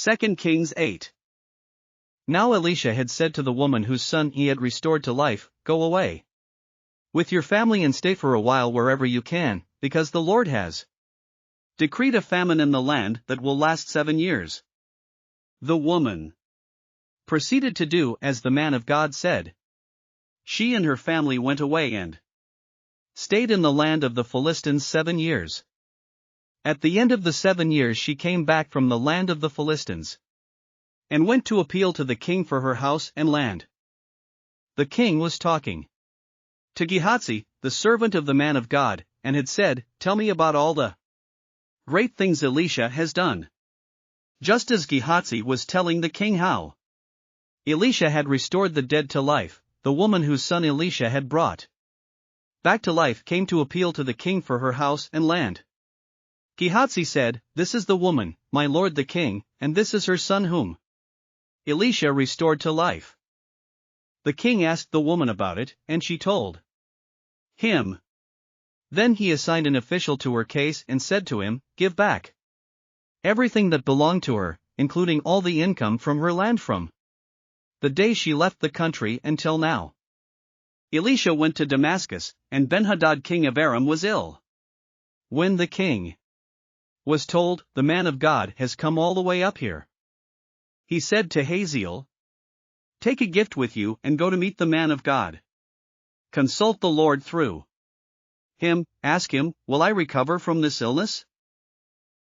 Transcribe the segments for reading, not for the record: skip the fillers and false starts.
2 Kings 8. Now Elisha had said to the woman whose son he had restored to life, "Go away with your family and stay for a while wherever you can, because the Lord has decreed a famine in the land that will last 7 years. The woman proceeded to do as the man of God said. She and her family went away and stayed in the land of the Philistines 7 years. At the end of the 7 years she came back from the land of the Philistines and went to appeal to the king for her house and land. The king was talking to Gehazi, the servant of the man of God, and had said, "Tell me about all the great things Elisha has done." Just as Gehazi was telling the king how Elisha had restored the dead to life, the woman whose son Elisha had brought back to life came to appeal to the king for her house and land. Gehazi said, "This is the woman, my lord the king, and this is her son whom Elisha restored to life." The king asked the woman about it, and she told him. Then he assigned an official to her case and said to him, "Give back everything that belonged to her, including all the income from her land from the day she left the country until now." Elisha went to Damascus, and Ben-Hadad king of Aram was ill. When the king was told, "The man of God has come all the way up here," he said to Hazael, "Take a gift with you and go to meet the man of God. Consult the Lord through him, ask him, 'Will I recover from this illness?'"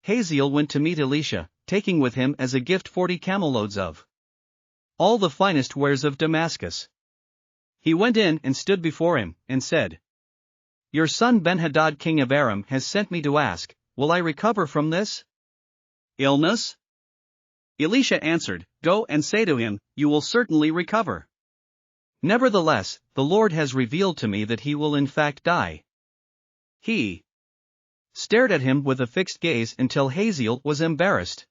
Hazael went to meet Elisha, taking with him as a gift 40 camelloads of all the finest wares of Damascus. He went in and stood before him, and said, "Your son Ben-Hadad king of Aram has sent me to ask, will I recover from this illness?" Elisha answered, "Go and say to him, you will certainly recover. Nevertheless, the Lord has revealed to me that he will in fact die." He stared at him with a fixed gaze until Hazael was embarrassed.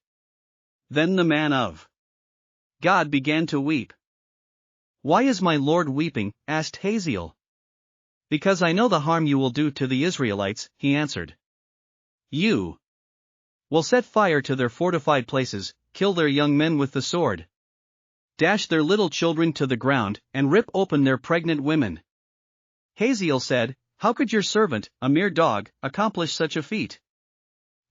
Then the man of God began to weep. "Why is my Lord weeping?" asked Hazael. "Because I know the harm you will do to the Israelites," he answered. "You will set fire to their fortified places, kill their young men with the sword, dash their little children to the ground, and rip open their pregnant women." Hazael said, "How could your servant, a mere dog, accomplish such a feat?"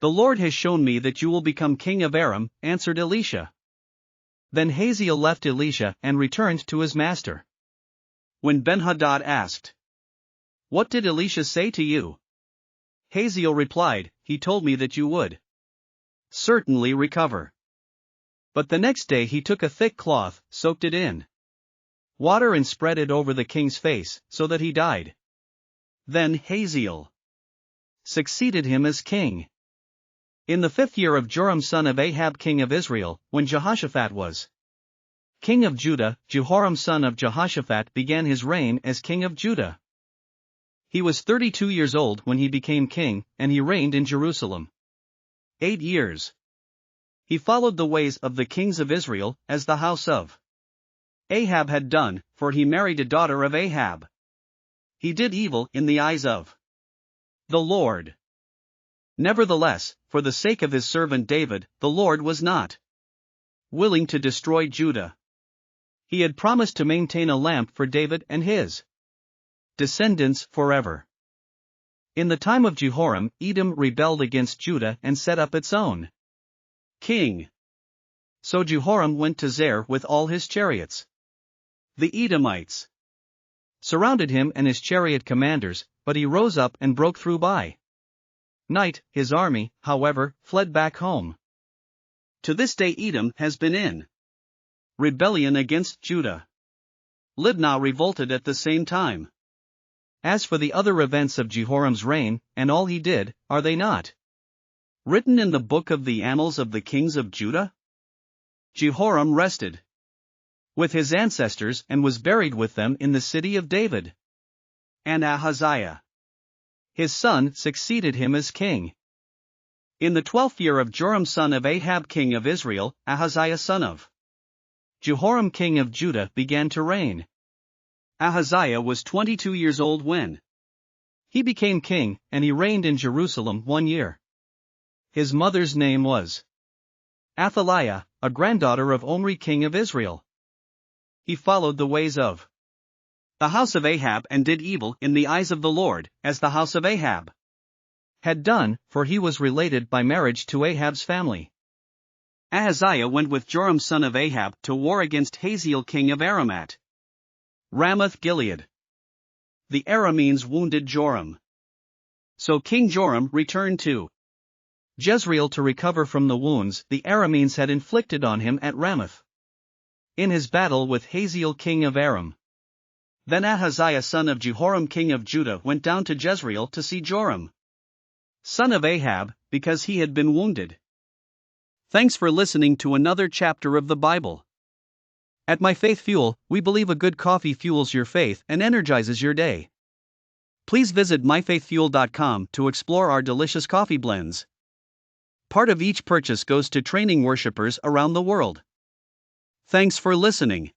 "The Lord has shown me that you will become king of Aram," answered Elisha. Then Hazael left Elisha and returned to his master. When Ben-Hadad asked, "What did Elisha say to you?" Hazael replied, "He told me that you would certainly recover." But the next day he took a thick cloth, soaked it in water and spread it over the king's face, so that he died. Then Hazael succeeded him as king. In the 5th year of Joram son of Ahab king of Israel, when Jehoshaphat was king of Judah, Jehoram son of Jehoshaphat began his reign as king of Judah. He was 32 years old when he became king, and he reigned in Jerusalem 8 years. He followed the ways of the kings of Israel, as the house of Ahab had done, for he married a daughter of Ahab. He did evil in the eyes of the Lord. Nevertheless, for the sake of his servant David, the Lord was not willing to destroy Judah. He had promised to maintain a lamp for David and his descendants forever. In the time of Jehoram, Edom rebelled against Judah and set up its own king. So Jehoram went to Zair with all his chariots. The Edomites surrounded him and his chariot commanders, but he rose up and broke through by night. His army, however, fled back home. To this day Edom has been in rebellion against Judah. Libnah revolted at the same time. As for the other events of Jehoram's reign, and all he did, are they not written in the book of the annals of the kings of Judah? Jehoram rested with his ancestors and was buried with them in the city of David. And Ahaziah, his son, succeeded him as king. In the 12th year of Joram son of Ahab king of Israel, Ahaziah son of Jehoram king of Judah began to reign. Ahaziah was 22 years old when he became king, and he reigned in Jerusalem 1 year. His mother's name was Athaliah, a granddaughter of Omri king of Israel. He followed the ways of the house of Ahab and did evil in the eyes of the Lord, as the house of Ahab had done, for he was related by marriage to Ahab's family. Ahaziah went with Joram son of Ahab to war against Hazael king of Aram at Ramoth Gilead. The Arameans wounded Joram. So King Joram returned to Jezreel to recover from the wounds the Arameans had inflicted on him at Ramoth in his battle with Hazael king of Aram. Then Ahaziah son of Jehoram king of Judah went down to Jezreel to see Joram, son of Ahab, because he had been wounded. Thanks for listening to another chapter of the Bible. At My Faith Fuel, we believe a good coffee fuels your faith and energizes your day. Please visit myfaithfuel.com to explore our delicious coffee blends. Part of each purchase goes to training worshipers around the world. Thanks for listening.